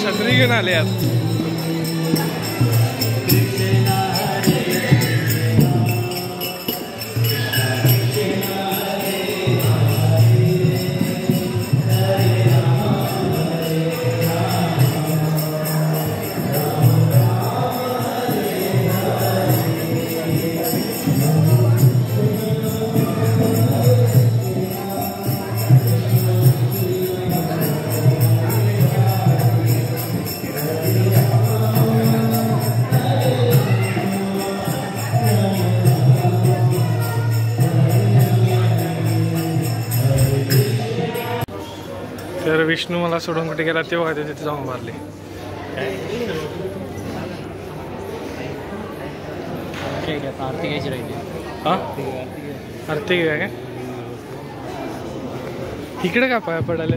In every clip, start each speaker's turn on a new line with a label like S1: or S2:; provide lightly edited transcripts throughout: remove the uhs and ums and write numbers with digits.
S1: छतरी घेऊन आले यार. तर विष्णू मला सोडून कुठे गेला ते बघा, तिथे जाऊन मारले.
S2: आरती घ्यायची राहिली.
S1: हा आरती घ्या काय इकडे का पाया पडाले.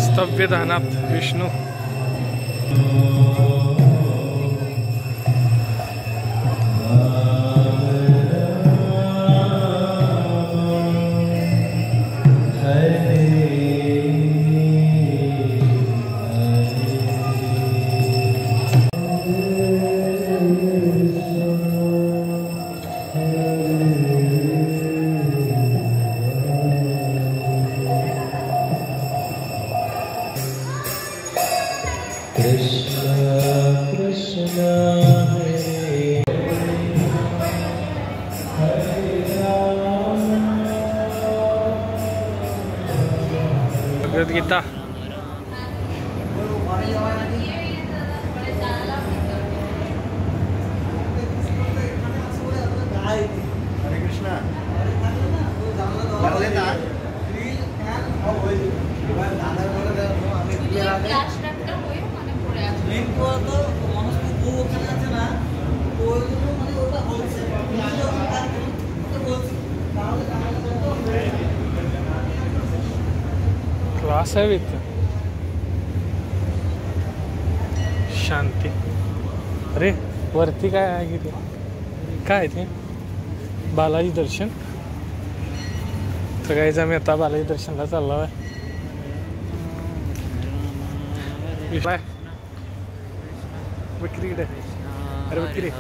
S1: स्तव्य दानात विष्णू. भगवद्गीता.
S3: हरे कृष्णा.
S1: क्लास आहे विथ शांती. अरे वरती काय आहे की ते काय ते बालाजी दर्शन. तर काहीच आम्ही आता बालाजी दर्शनला चाललो आहे. बकरी इकडे. अरे बकरी.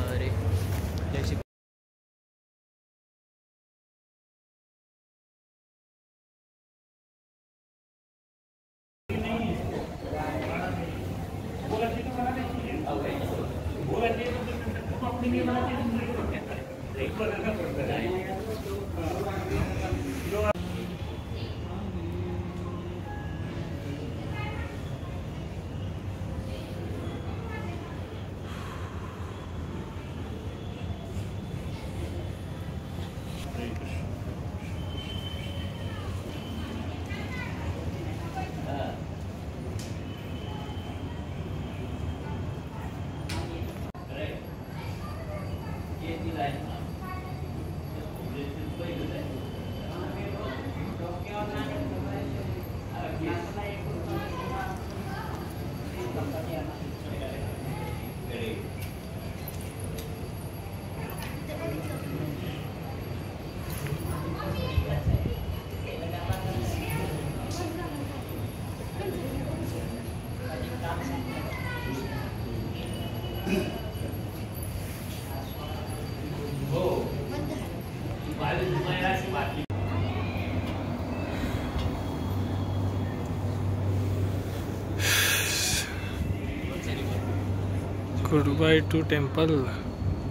S1: Good by two temple.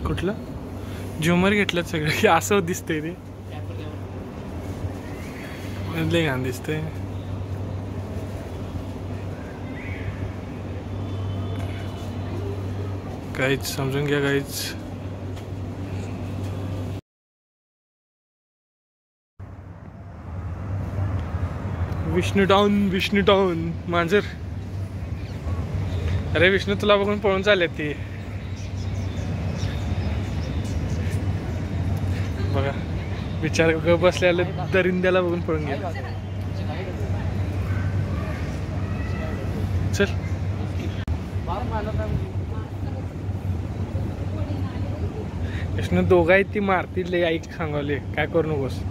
S1: कुठलं झुमर घेतलं सगळं असं दिसतंय ते. लय घाण दिसतंय. काहीच समजून घ्या काहीच. विष्णू टाऊन मांजर. अरे विष्णू तुला बघून पळून चालले ती. बघा विचार ग बसलेले दरिंद्याला बघून पळून गेला. चल विष्णू दोघा आहेत ती मारतील लय. ऐक सांगवले काय करू नकोस.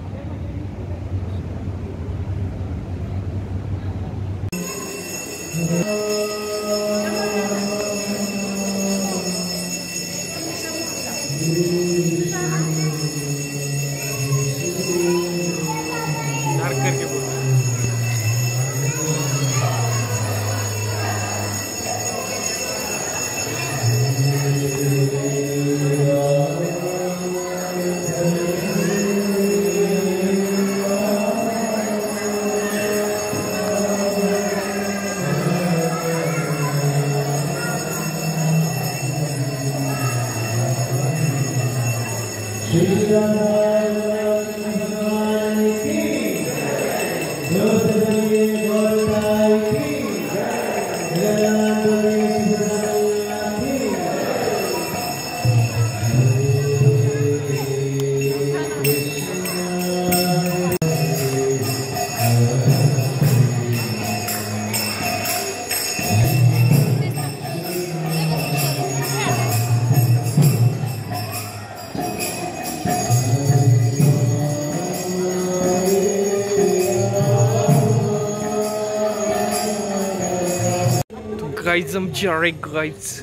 S1: गाईज आमची अरे गाईज.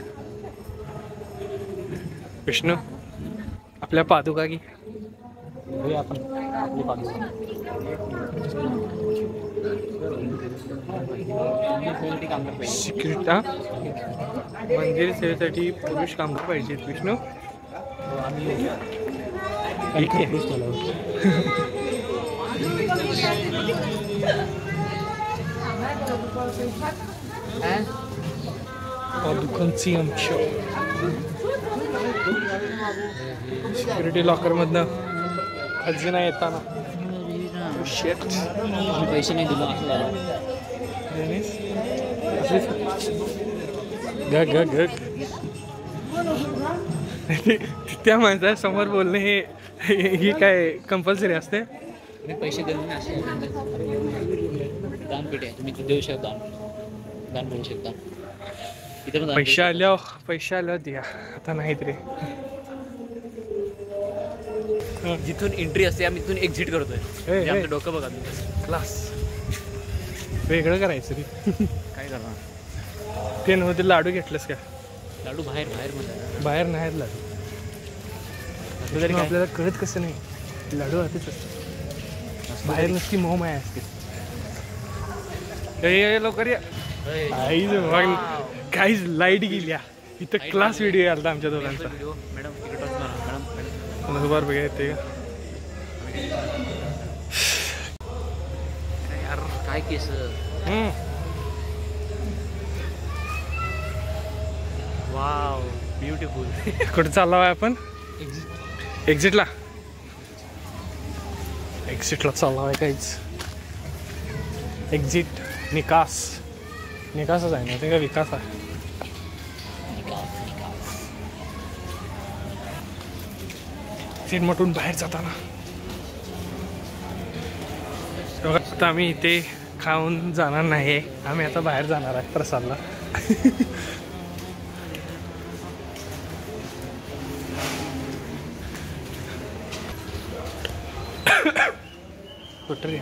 S1: विष्णू आपल्या पादुका की
S2: आपण आपली पादुका
S1: सिक्युरिटी मंदिर सेवेसाठी पुरुष कामगार पाहिजेत विष्णू. पादुकांची आमच्या सिक्युरिटी लॉकर मधनं खजिना येताना
S2: पैसे नाही दिलो
S1: त्या माणसा समोर बोलणे हे काय कंपल्सरी असते.
S2: मी पैसे दिले नाही असे दानपेटी आहे. तुम्ही देऊ शकता दान करू शकता. इथे पण
S1: पैसे आल्यावर द्या. आता नाहीत रे.
S2: जिथून एंट्री असते आम्ही तिथून एक्झिट करतोय. आमचं डोकं बघा
S1: क्लास वेगळं करायचं रे.
S2: काय करणार
S1: ते नव्हते. लाडू घेतलंस का?
S2: लाडू बाहेर
S1: बाहेर नाही लाडू. तरी आपल्याला कळत कसं नाही. लाडू आताच असतात बाहेर. नसती मोहमाया असते. लवकर या. काहीच लाईट गेली. इथं क्लास व्हिडिओ आला आमच्या दोघांचा.
S2: मॅडम
S1: बरं बघा येते
S2: यार काय केस. वाव ब्युटिफुल.
S1: कुठे चाललो आहे आपण? एक्झिटला चाललो आहे. काहीच एक्झिट निकासच आहे ना ते. का विकास आहे? सीटमटून बाहेर जाताना आता आम्ही इथे खाऊन जाणार नाही. आम्ही आता बाहेर जाणार आहे प्रसादला. कुठे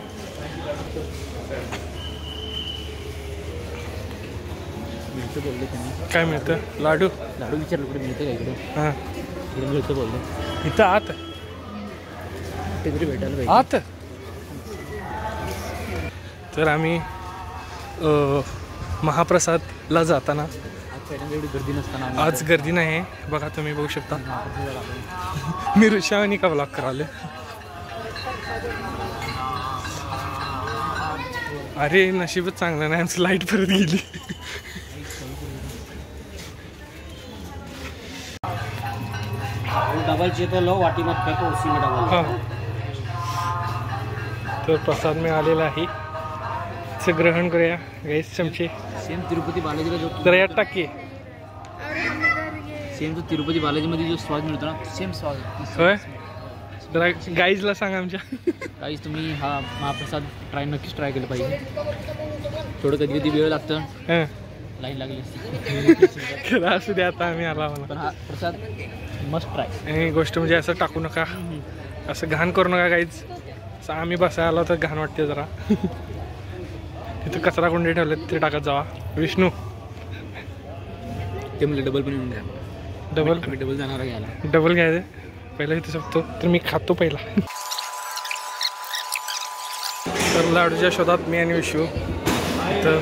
S1: काय मिळतं? लाडू
S2: विचारलं कुठे मिळतं का इकडे?
S1: हां
S2: इकडे मिळतं बोललो.
S1: इथं आत
S2: कुठेतरी भेटायला पाहिजे
S1: आत. तर आम्ही महाप्रसादला जाताना
S2: पहिल्यांदा एवढी गर्दी नसताना आम्ही
S1: आज गर्दी नाही बघा, तुम्ही बघू शकता.
S2: महाप्रसाद दाखवला.
S1: मी ऋषावानी का ब्लॉग कराले. अरे नशीबच चांगलं नाही, आमची लाईट परत गेली.
S2: डबल चाहिए तो लो, वाटी मत फेंको, उसी में डबल.
S1: हां, तर प्रसाद मिळालेला आहे, ते ग्रहण करूया. गाईस चमचे
S2: सेम तिरुपती बालाजीला जो
S1: जरा यात टाकी.
S2: सेम जो तिरुपती बालाजीमध्ये जो स्वाद मिळतो ना, सेम स्वाद.
S1: होय, जरा गाईजला सांग आमच्या.
S2: काहीच तुम्ही हा महाप्रसाद नक्कीच ट्राय केलं पाहिजे. थोडं कधी कधी वेळ लागतं,
S1: हं,
S2: लाईन लागली असते,
S1: खरं असू द्या. आता आम्ही आला मला.
S2: पण हा प्रसाद मस्ट ट्राय.
S1: ही गोष्ट म्हणजे असं टाकू नका, असं घाण करू नका काहीच. असं आम्ही बसायला आलो तर घाण वाटते जरा. तिथं कचरा कुंडी ठेवलेत, ते टाकत जावा. विष्णू
S2: ते म्हणजे डबल पण येऊन घ्या.
S1: डबल
S2: आम्ही डबल जाणार आहे घ्यायला.
S1: डबल घ्यायचं पहिला इथे शकतो, तर मी खातो पहिला. तर लाडूच्या शोधात मी आणि विशू इथं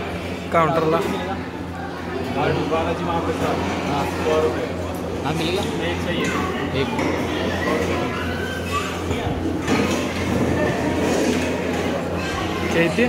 S1: काउंटरला.
S2: हाँ मिलेगा एक.
S1: क्या इथे